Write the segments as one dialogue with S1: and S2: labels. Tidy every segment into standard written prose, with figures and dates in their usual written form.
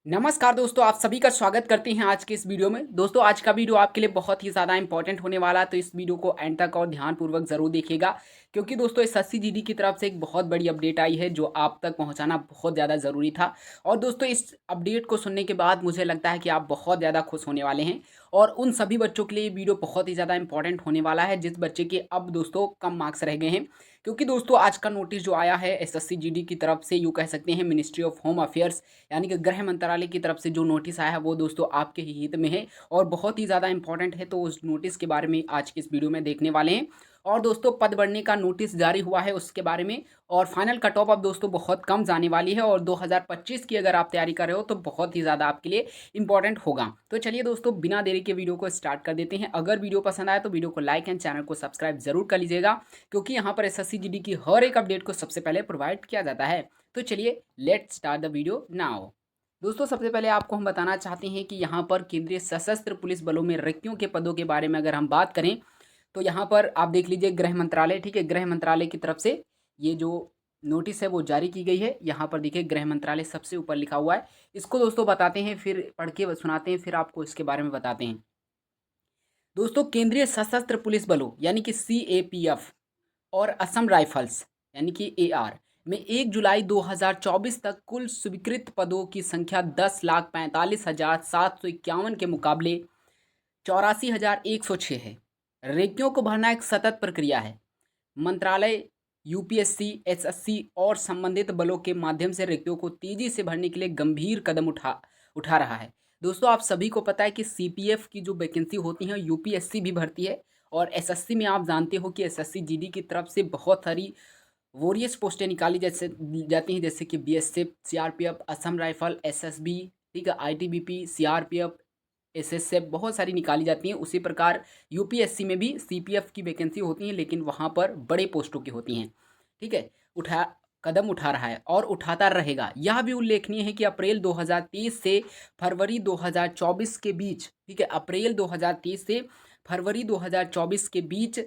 S1: नमस्कार दोस्तों, आप सभी का स्वागत करते हैं आज के इस वीडियो में। दोस्तों, आज का वीडियो आपके लिए बहुत ही ज़्यादा इंपॉर्टेंट होने वाला है, तो इस वीडियो को एंड तक और ध्यानपूर्वक ज़रूर देखिएगा, क्योंकि दोस्तों एसएससी जीडी की तरफ से एक बहुत बड़ी अपडेट आई है जो आप तक पहुंचाना बहुत ज़्यादा ज़रूरी था। और दोस्तों, इस अपडेट को सुनने के बाद मुझे लगता है कि आप बहुत ज़्यादा खुश होने वाले हैं और उन सभी बच्चों के लिए ये वीडियो बहुत ही ज़्यादा इंपॉर्टेंट होने वाला है जिस बच्चे के अब दोस्तों कम मार्क्स रह गए हैं। क्योंकि दोस्तों आज का नोटिस जो आया है एसएससी जीडी की तरफ से, यूँ कह सकते हैं मिनिस्ट्री ऑफ होम अफेयर्स यानी कि गृह मंत्रालय की तरफ से जो नोटिस आया है वो दोस्तों आपके ही हित में है और बहुत ही ज़्यादा इंपॉर्टेंट है। तो उस नोटिस के बारे में आज की इस वीडियो में देखने वाले हैं। और दोस्तों पद बढ़ने का नोटिस जारी हुआ है उसके बारे में, और फाइनल कट ऑफ अब दोस्तों बहुत कम जाने वाली है और 2025 की अगर आप तैयारी कर रहे हो तो बहुत ही ज़्यादा आपके लिए इंपॉर्टेंट होगा। तो चलिए दोस्तों बिना देरी के वीडियो को स्टार्ट कर देते हैं। अगर वीडियो पसंद आए तो वीडियो को लाइक एंड चैनल को सब्सक्राइब जरूर कर लीजिएगा, क्योंकि यहाँ पर एसएससी जीडी की हर एक अपडेट को सबसे पहले प्रोवाइड किया जाता है। तो चलिए let start the video now. दोस्तों सबसे पहले आपको हम बताना चाहते हैं कि यहाँ पर केंद्रीय सशस्त्र पुलिस बलों में रिक्तियों के पदों के बारे में अगर हम बात करें तो यहाँ पर आप देख लीजिए गृह मंत्रालय, ठीक है, गृह मंत्रालय की तरफ से ये जो नोटिस है वो जारी की गई है। यहाँ पर देखिए गृह मंत्रालय सबसे ऊपर लिखा हुआ है। इसको दोस्तों बताते हैं, फिर पढ़ के सुनाते हैं, फिर आपको इसके बारे में बताते हैं। दोस्तों केंद्रीय सशस्त्र पुलिस बलों यानी कि सीएपीएफ और असम राइफल्स यानी कि एआर में 1 जुलाई 2024 तक कुल स्वीकृत पदों की संख्या 10,45,751 के मुकाबले 84,106 है। रिक्तियों को भरना एक सतत प्रक्रिया है। मंत्रालय यूपीएससी, एसएससी और संबंधित बलों के माध्यम से रिक्तियों को तेजी से भरने के लिए गंभीर कदम उठा रहा है। दोस्तों आप सभी को पता है कि सीपीएफ की जो वैकेंसी होती है यूपीएससी भी भरती है, और एसएससी में आप जानते हो कि एसएससी जीडी की तरफ से बहुत सारी वोरियस पोस्टें निकाली जैसे जाती हैं, जैसे कि BSF, CRPF, Assam rifle, SSB, ठीक है, आईटीबीपी, सीआरपीएफ, एसएसएफ, बहुत सारी निकाली जाती हैं। उसी प्रकार यूपीएससी में भी सीपीएफ की वैकेंसी होती हैं, लेकिन वहाँ पर बड़े पोस्टों की होती हैं। ठीक है, उठा कदम उठा रहा है और उठाता रहेगा। यह भी उल्लेखनीय है कि अप्रैल 2023 से फरवरी 2024 के बीच, ठीक है, अप्रैल 2023 से फरवरी 2024 के बीच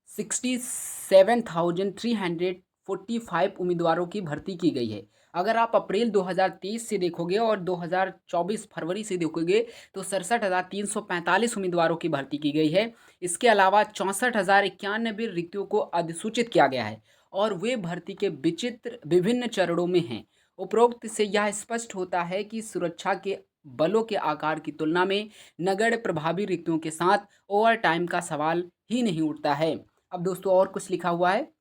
S1: 67,345 उम्मीदवारों की भर्ती की गई है। अगर आप अप्रैल 2023 से देखोगे और 2024 फरवरी से देखोगे तो 67,345 उम्मीदवारों की भर्ती की गई है। इसके अलावा 64,091 रिक्तियों को अधिसूचित किया गया है और वे भर्ती के विचित्र विभिन्न चरणों में हैं। उपरोक्त से यह स्पष्ट होता है कि सुरक्षा के बलों के आकार की तुलना में नगण्य प्रभावी रिक्तियों के साथ ओवर टाइम का सवाल ही नहीं उठता है। अब दोस्तों और कुछ लिखा हुआ है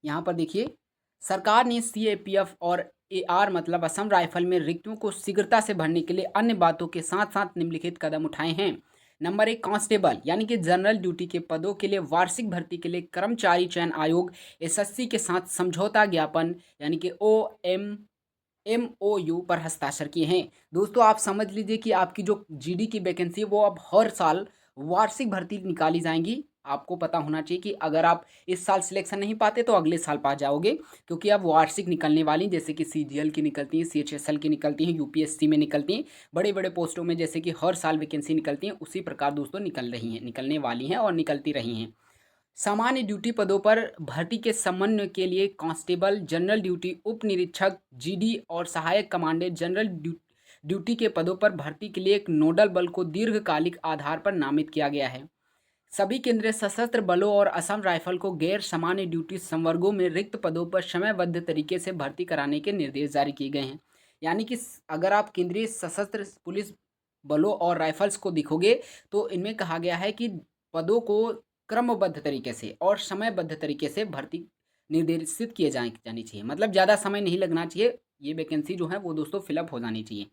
S1: यहाँ पर देखिए, सरकार ने सीएपीएफ और एआर मतलब असम राइफल में रिक्तियों को शीघ्रता से भरने के लिए अन्य बातों के साथ साथ निम्नलिखित कदम उठाए हैं। नंबर 1, कांस्टेबल यानी कि जनरल ड्यूटी के पदों के लिए वार्षिक भर्ती के लिए कर्मचारी चयन आयोग एसएससी के साथ समझौता ज्ञापन यानी कि एमओयू पर हस्ताक्षर किए हैं। दोस्तों आप समझ लीजिए कि आपकी जो जीडी की वैकेंसी है वो अब हर साल वार्षिक भर्ती निकाली जाएंगी। आपको पता होना चाहिए कि अगर आप इस साल सिलेक्शन नहीं पाते तो अगले साल पा जाओगे, क्योंकि अब वार्षिक निकलने वाली, जैसे कि सीजीएल की निकलती हैं, सीएचएसएल की निकलती हैं, यूपीएससी में निकलती हैं, बड़े बड़े पोस्टों में जैसे कि हर साल वैकेंसी निकलती हैं, उसी प्रकार दोस्तों निकल रही हैं, निकलने वाली हैं और निकलती रही हैं। सामान्य ड्यूटी पदों पर भर्ती के समन्वय के लिए कांस्टेबल, जनरल ड्यूटी उप निरीक्षक, जीडी और सहायक कमांडेंट जनरल ड्यूटी के पदों पर भर्ती के लिए एक नोडल बल को दीर्घकालिक आधार पर नामित किया गया है। सभी केंद्रीय सशस्त्र बलों और असम राइफल को गैर सामान्य ड्यूटी संवर्गों में रिक्त पदों पर समयबद्ध तरीके से भर्ती कराने के निर्देश जारी किए गए हैं। यानी कि अगर आप केंद्रीय सशस्त्र पुलिस बलों और राइफल्स को देखोगे तो इनमें कहा गया है कि पदों को क्रमबद्ध तरीके से और समयबद्ध तरीके से भर्ती निर्देशित किए जानी चाहिए, मतलब ज़्यादा समय नहीं लगना चाहिए। ये वैकेंसी जो है वो दोस्तों फिलअप हो जानी चाहिए।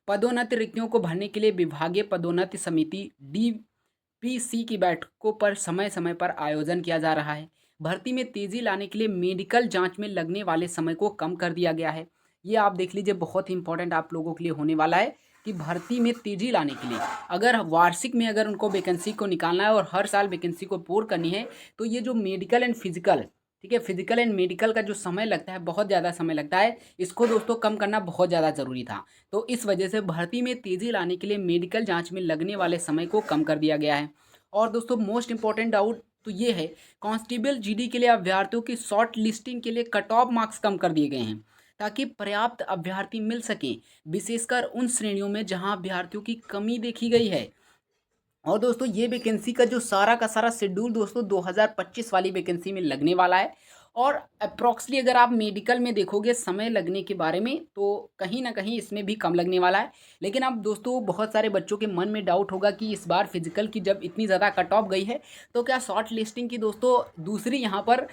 S1: पदोन्नति रिक्तियों को भरने के लिए विभागीय पदोन्नति समिति डीपीसी की बैठकों पर समय समय पर आयोजन किया जा रहा है। भर्ती में तेजी लाने के लिए मेडिकल जांच में लगने वाले समय को कम कर दिया गया है। ये आप देख लीजिए, बहुत ही इंपॉर्टेंट आप लोगों के लिए होने वाला है कि भर्ती में तेजी लाने के लिए अगर वार्षिक में अगर उनको वैकेंसी को निकालना है और हर साल वैकेंसी को पूर्ण करनी है, तो ये जो मेडिकल एंड फिजिकल, ठीक है, फिजिकल एंड मेडिकल का जो समय लगता है, बहुत ज़्यादा समय लगता है, इसको दोस्तों कम करना बहुत ज़्यादा ज़रूरी था। तो इस वजह से भर्ती में तेज़ी लाने के लिए मेडिकल जांच में लगने वाले समय को कम कर दिया गया है। और दोस्तों मोस्ट इंपॉर्टेंट डाउट तो ये है, कांस्टेबल जीडी के लिए अभ्यर्थियों की शॉर्ट लिस्टिंग के लिए कट ऑफ मार्क्स कम कर दिए गए हैं। ताकि पर्याप्त अभ्यर्थी मिल सकें, विशेषकर उन श्रेणियों में जहां अभ्यर्थियों की कमी देखी गई है। और दोस्तों ये वैकेंसी का जो सारा का सारा शेड्यूल दोस्तों 2025 वाली वैकेंसी में लगने वाला है। और अप्रॉक्सली अगर आप मेडिकल में देखोगे समय लगने के बारे में, तो कहीं ना कहीं इसमें भी कम लगने वाला है। लेकिन अब दोस्तों बहुत सारे बच्चों के मन में डाउट होगा कि इस बार फिजिकल की जब इतनी ज़्यादा कट ऑफ गई है, तो क्या शॉर्ट लिस्टिंग की दोस्तों दूसरी यहाँ पर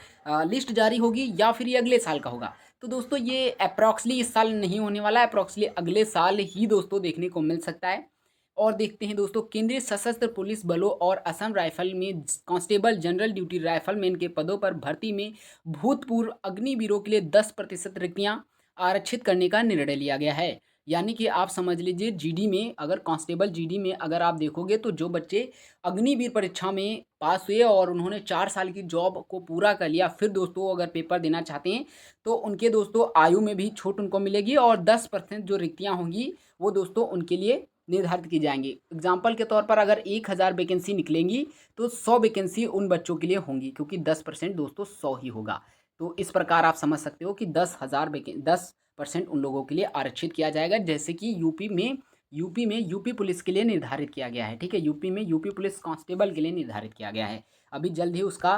S1: लिस्ट जारी होगी या फिर ये अगले साल का होगा। तो दोस्तों ये अप्रॉक्सली इस साल नहीं होने वाला है, अप्रॉक्सली अगले साल ही दोस्तों देखने को मिल सकता है। और देखते हैं दोस्तों, केंद्रीय सशस्त्र पुलिस बलों और असम राइफल में कांस्टेबल, जनरल ड्यूटी राइफलमैन के पदों पर भर्ती में भूतपूर्व अग्निवीरों के लिए 10% रिक्तियां आरक्षित करने का निर्णय लिया गया है। यानी कि आप समझ लीजिए जीडी में, अगर कांस्टेबल जीडी में अगर आप देखोगे तो जो बच्चे अग्निवीर परीक्षा में पास हुए और उन्होंने 4 साल की जॉब को पूरा कर लिया, फिर दोस्तों अगर पेपर देना चाहते हैं तो उनके दोस्तों आयु में भी छूट उनको मिलेगी और 10% जो रिक्तियां होंगी वो दोस्तों उनके लिए निर्धारित की जाएंगी। एग्जाम्पल के तौर पर अगर 1000 वैकेंसी निकलेंगी तो 100 वैकेंसी उन बच्चों के लिए होंगी, क्योंकि 10% दोस्तों 100 ही होगा। तो इस प्रकार आप समझ सकते हो कि 10% उन लोगों के लिए आरक्षित किया जाएगा, जैसे कि यूपी में यूपी पुलिस के लिए निर्धारित किया गया है। ठीक है, यूपी में यूपी पुलिस कांस्टेबल के लिए निर्धारित किया गया है। अभी जल्द ही उसका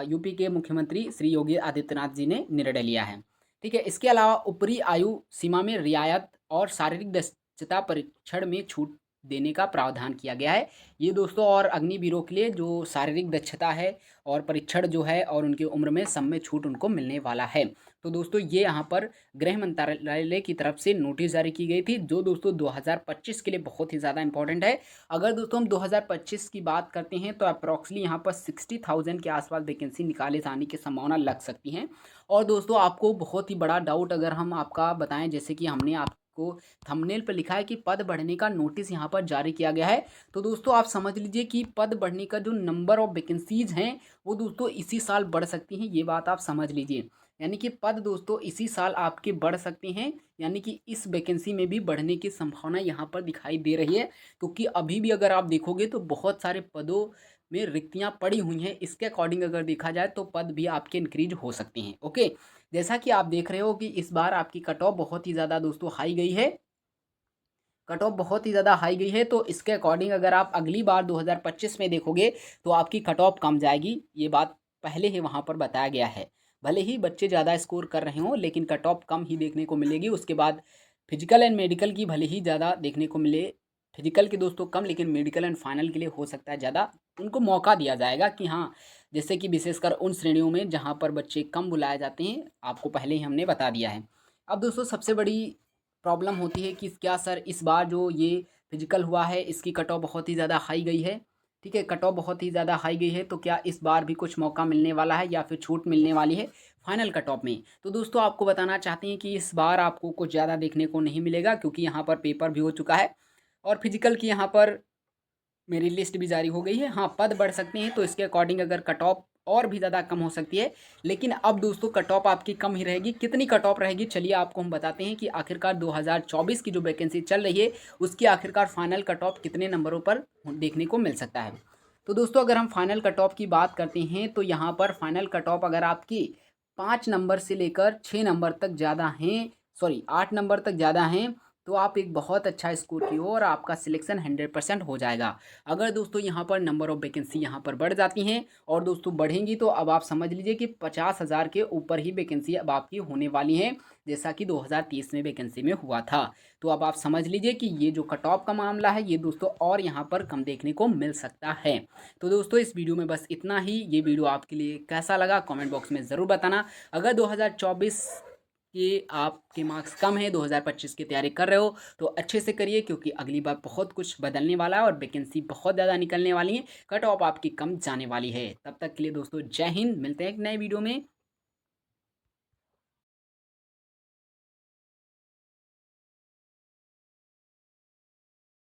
S1: यूपी के मुख्यमंत्री श्री योगी आदित्यनाथ जी ने निर्णय लिया है। ठीक है, इसके अलावा ऊपरी आयु सीमा में रियायत और शारीरिक दक्षता परीक्षण में छूट देने का प्रावधान किया गया है। ये दोस्तों और अग्निवीरों के लिए जो शारीरिक दक्षता है और परीक्षण जो है और उनकी उम्र में सब में छूट उनको मिलने वाला है। तो दोस्तों ये यहाँ पर गृह मंत्रालय की तरफ से नोटिस जारी की गई थी, जो दोस्तों 2025 के लिए बहुत ही ज़्यादा इंपॉर्टेंट है। अगर दोस्तों हम 2025 की बात करते हैं तो अप्रॉक्सली यहाँ पर 60,000 के आसपास वैकेंसी निकाले जाने की संभावना लग सकती है। और दोस्तों आपको बहुत ही बड़ा डाउट अगर हम आपका बताएं, जैसे कि हमने आपको थंबनेल पर लिखा है कि पद बढ़ने का नोटिस यहाँ पर जारी किया गया है, तो दोस्तों आप समझ लीजिए कि पद बढ़ने का जो नंबर ऑफ वैकेंसीज हैं वो दोस्तों इसी साल बढ़ सकती हैं। ये बात आप समझ लीजिए, यानी कि पद दोस्तों इसी साल आपके बढ़ सकते हैं, यानी कि इस वैकेंसी में भी बढ़ने की संभावना यहाँ पर दिखाई दे रही है। क्योंकि अभी भी अगर आप देखोगे तो बहुत सारे पदों में रिक्तियां पड़ी हुई हैं। इसके अकॉर्डिंग अगर देखा जाए तो पद भी आपके इंक्रीज हो सकते हैं। ओके, जैसा कि आप देख रहे हो कि इस बार आपकी कट ऑफ बहुत ही ज़्यादा दोस्तों हाई गई है, कट ऑफ बहुत ही ज़्यादा हाई गई है। तो इसके अकॉर्डिंग अगर आप अगली बार 2025 में देखोगे तो आपकी कट ऑफ कम जाएगी। ये बात पहले ही वहाँ पर बताया गया है। भले ही बच्चे ज़्यादा स्कोर कर रहे हों, लेकिन कट ऑफ कम ही देखने को मिलेगी। उसके बाद फिजिकल एंड मेडिकल की भले ही ज़्यादा देखने को मिले, फिजिकल के दोस्तों कम, लेकिन मेडिकल एंड फाइनल के लिए हो सकता है ज़्यादा। उनको मौका दिया जाएगा कि हाँ, जैसे कि विशेषकर उन श्रेणियों में जहाँ पर बच्चे कम बुलाए जाते हैं, आपको पहले ही हमने बता दिया है। अब दोस्तों सबसे बड़ी प्रॉब्लम होती है कि क्या सर इस बार जो ये फिजिकल हुआ है इसकी कट ऑफ बहुत ही ज़्यादा हाई गई है। ठीक है, कट ऑफ बहुत ही ज़्यादा हाई गई है, तो क्या इस बार भी कुछ मौका मिलने वाला है या फिर छूट मिलने वाली है फाइनल कट ऑफ में। तो दोस्तों आपको बताना चाहते हैं कि इस बार आपको कुछ ज़्यादा देखने को नहीं मिलेगा, क्योंकि यहाँ पर पेपर भी हो चुका है और फिजिकल की यहाँ पर मेरी लिस्ट भी जारी हो गई है। हाँ, पद बढ़ सकते हैं, तो इसके अकॉर्डिंग अगर कट ऑफ और भी ज़्यादा कम हो सकती है। लेकिन अब दोस्तों कट ऑफ आपकी कम ही रहेगी। कितनी कट ऑफ रहेगी चलिए आपको हम बताते हैं कि आखिरकार 2024 की जो वैकेंसी चल रही है उसकी आखिरकार फाइनल कट ऑफ कितने नंबरों पर देखने को मिल सकता है। तो दोस्तों अगर हम फाइनल कट ऑफ की बात करते हैं तो यहाँ पर फाइनल कट ऑफ अगर आपकी 5 नंबर से लेकर 6 नंबर तक ज़्यादा हैं, सॉरी 8 नंबर तक ज़्यादा हैं, तो आप एक बहुत अच्छा स्कोर की हो और आपका सिलेक्शन 100% हो जाएगा। अगर दोस्तों यहाँ पर नंबर ऑफ़ वैकेंसी यहाँ पर बढ़ जाती हैं और दोस्तों बढ़ेंगी, तो अब आप समझ लीजिए कि 50,000 के ऊपर ही वैकेंसी अब आपकी होने वाली हैं, जैसा कि 2030 में वैकेंसी में हुआ था। तो अब आप समझ लीजिए कि ये जो कट ऑफ का मामला है ये दोस्तों और यहाँ पर कम देखने को मिल सकता है। तो दोस्तों इस वीडियो में बस इतना ही। ये वीडियो आपके लिए कैसा लगा कमेंट बॉक्स में ज़रूर बताना। अगर 2024 कि आपके मार्क्स कम है, 2025 की तैयारी कर रहे हो, तो अच्छे से करिए, क्योंकि अगली बार बहुत कुछ बदलने वाला है और वैकेंसी बहुत ज़्यादा निकलने वाली है, कट ऑफ आपकी कम जाने वाली है। तब तक के लिए दोस्तों जय हिंद, मिलते हैं एक नए वीडियो में।